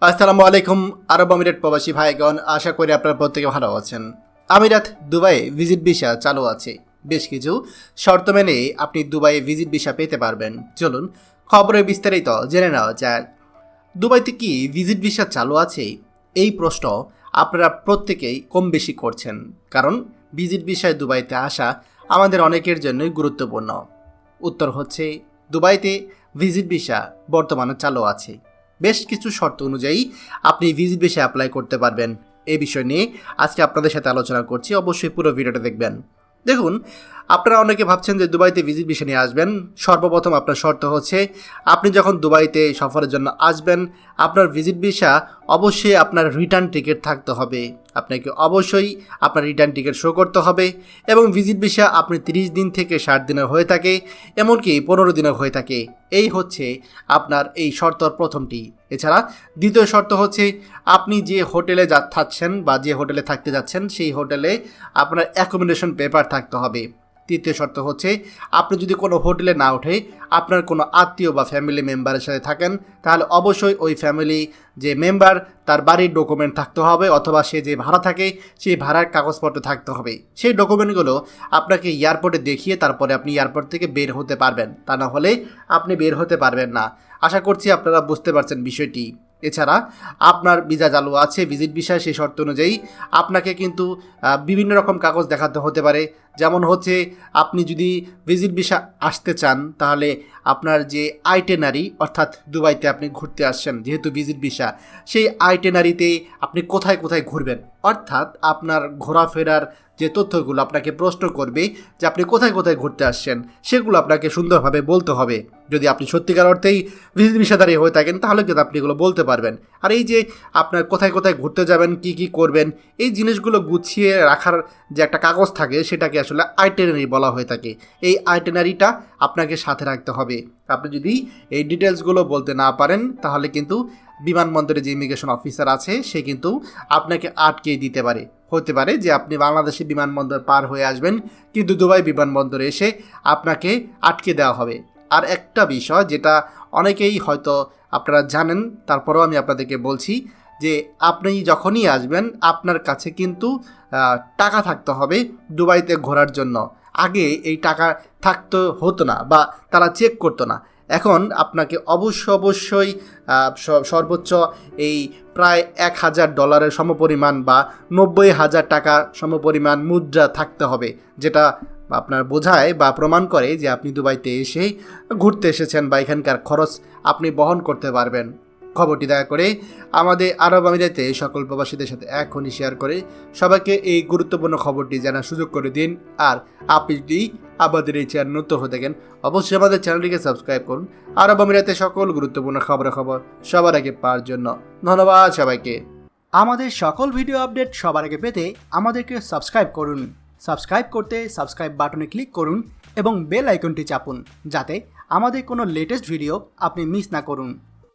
আসসালামু আলাইকুম আরব আমিরাত প্রবাসী ভাইগণ, আশা করি আপনারা প্রত্যেকে ভালো আছেন। আমিরাত দুবাইয়ে ভিজিট ভিসা চালু আছে। বেশ কিছু শর্ত মেনে আপনি দুবাইয়ে ভিজিট ভিসা পেতে পারবেন। চলুন খবরে বিস্তারিত জেনে নেওয়া যাক। দুবাইতে কি ভিজিট ভিসা চালু আছে? এই প্রশ্ন আপনারা প্রত্যেকেই কম বেশি করছেন, কারণ ভিজিট ভিসায় দুবাইতে আসা আমাদের অনেকের জন্যই গুরুত্বপূর্ণ। উত্তর হচ্ছে, দুবাইতে ভিজিট ভিসা বর্তমানে চালু আছে। বেশ কিছু শর্ত অনুযায়ী আপনি ভিজিট ভিসা অ্যাপ্লাই করতে পারবেন। এই বিষয় নিয়ে আজকে আপনাদের সাথে আলোচনা করছি, অবশ্যই পুরো ভিডিওটা দেখবেন। দেখুন, আপনারা অনেকে ভাবছেন যে দুবাইতে ভিজিট ভিসা নিয়ে আসবেন। সর্বপ্রথম আপনার শর্ত হচ্ছে, আপনি যখন দুবাইতে সফরের জন্য আসবেন, আপনার ভিজিট ভিসা অবশ্যই আপনার রিটার্ন টিকিট থাকতে হবে। আপনাকে অবশ্যই আপনার রিটার্ন টিকিট শো করতে হবে এবং ভিজিট ভিসা আপনি 30 দিন থেকে 60 দিনের হয়ে থাকে, এমনকি 15 দিনের হয়ে থাকে। এই হচ্ছে আপনার এই শর্তর প্রথমটি। এছাড়া দ্বিতীয় শর্ত হচ্ছে, আপনি যে হোটেলে থাকছেন বা যে হোটেলে থাকতে যাচ্ছেন সেই হোটেলে আপনার অ্যাকোমোডেশন পেপার থাকতে হবে। তৃতীয় শর্ত হচ্ছে, আপনি যদি কোনো হোটেলে না ওঠে আপনার কোনো আত্মীয় বা ফ্যামিলি মেম্বারের সাথে থাকেন, তাহলে অবশ্যই ওই ফ্যামিলি যে মেম্বার তার বাড়ির ডকুমেন্ট থাকতে হবে, অথবা সে যে ভাড়া থাকে সেই ভাড়ার কাগজপত্র থাকতে হবে। সেই ডকুমেন্টগুলো আপনাকে এয়ারপোর্টে দেখিয়ে তারপরে আপনি এয়ারপোর্ট থেকে বের হতে পারবেন, তা না হলে আপনি বের হতে পারবেন না। আশা করছি আপনারা বুঝতে পারছেন বিষয়টি। এছাড়া আপনার ভিসা চালু আছে, ভিজিট ভিসা, সেই শর্ত অনুযায়ী আপনাকে কিন্তু বিভিন্ন রকম কাগজ দেখাতে হতে পারে। যেমন হচ্ছে, আপনি যদি ভিজিট ভিসা আসতে চান তাহলে আপনার যে আইটেনারি, অর্থাৎ দুবাইতে আপনি ঘুরতে আসছেন যেহেতু ভিজিট ভিসা, সেই আইটেনারিতে আপনি কোথায় কোথায় ঘুরবেন, অর্থাৎ আপনার ঘোরাফেরার যে তথ্যগুলো আপনাকে প্রশ্ন করবে যে আপনি কোথায় কোথায় ঘুরতে আসছেন, সেগুলো আপনাকে সুন্দরভাবে বলতে হবে। যদি আপনি সত্যিকার অর্থেই ভিজিট ভিসাধারী হয়ে থাকেন তাহলে কিন্তু আপনি এগুলো বলতে পারবেন। আর এই যে আপনার কোথায় কোথায় ঘুরতে যাবেন, কি কি করবেন, এই জিনিসগুলো গুছিয়ে রাখার যে একটা কাগজ থাকে সেটাকে আসলে আইটেনারি বলা হয়ে থাকে। এই আইটেনারিটা আপনাকে সাথে রাখতে হবে। আপনি যদি এই ডিটেলসগুলো বলতে না পারেন তাহলে কিন্তু বিমানবন্দরে যে ইমিগ্রেশন অফিসার আছে সে কিন্তু আপনাকে আটকে দিতে পারে। হতে পারে যে আপনি বাংলাদেশে বিমানবন্দর পার হয়ে আসবেন, কিন্তু দুবাই বিমানবন্দরে এসে আপনাকে আটকে দেওয়া হবে। আর একটা বিষয় যেটা অনেকেই হয়তো আপনারা জানেন, তারপরেও আমি আপনাদেরকে বলছি, যে আপনি যখনই আসবেন আপনার কাছে কিন্তু টাকা থাকতে হবে দুবাইতে ঘোরার জন্য। আগে এই টাকা থাকতে হতো না বা তারা চেক করতো না। এখন আপনাকে অবশ্যই সর্বোচ্চ এই প্রায় $1,000 সমপরিমাণ বা 90,000 টাকা সমপরিমাণ মুদ্রা থাকতে হবে, যেটা আপনার বোঝায় বা প্রমাণ করে যে আপনি দুবাইতে এসে ঘুরতে এসেছেন বা এখানকার খরচ আপনি বহন করতে পারবেন। খবরটি দয়া করে আমাদের আরব আমিরাতে সকল প্রবাসীদের সাথে এখনই শেয়ার করে সবাইকে এই গুরুত্বপূর্ণ খবরটি জানার সুযোগ করে দিন। আর আপনি যদি আমাদের এই চ্যানেল নতুন হয়ে থাকেন অবশ্যই আমাদের চ্যানেলটিকে সাবস্ক্রাইব করুন, আরব আমিরাতে সকল গুরুত্বপূর্ণ খবর সবার আগে পাওয়ার জন্য। ধন্যবাদ সবাইকে। আমাদের সকল ভিডিও আপডেট সবার আগে পেতে আমাদেরকে সাবস্ক্রাইব করুন। সাবস্ক্রাইব করতে সাবস্ক্রাইব বাটনে ক্লিক করুন এবং বেল আইকনটি চাপুন, যাতে আমাদের কোনো লেটেস্ট ভিডিও আপনি মিস না করুন।